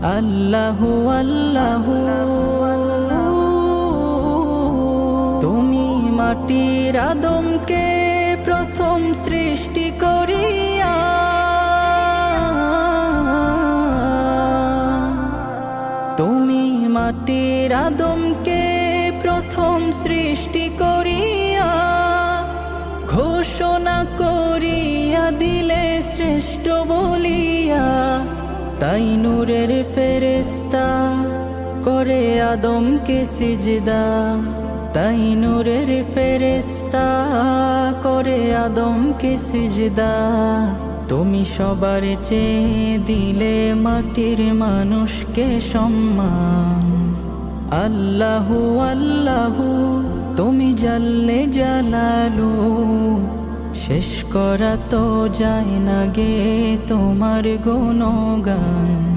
আল্লাহু আল্লাহু। তুমি মাটির আদমকে প্রথম সৃষ্টি করিয়া তুমি মাটির আদমকে প্রথম সৃষ্টি করিয়া ঘোষণা করিয়া দিলে শ্রেষ্ঠ বলিয়া, তাই নূরের ফেরেশতা করে আদমকে সিজদা, তাই নূরের ফেরেশতা করে আদমকে সিজদা। তুমি সবার চেয়ে দিলে মাটির মানুষকে সম্মান। আল্লাহু আল্লাহু, তুমি জাল্লে জালালু, শেষ করা তো যায় না গে তোমার গুণগান।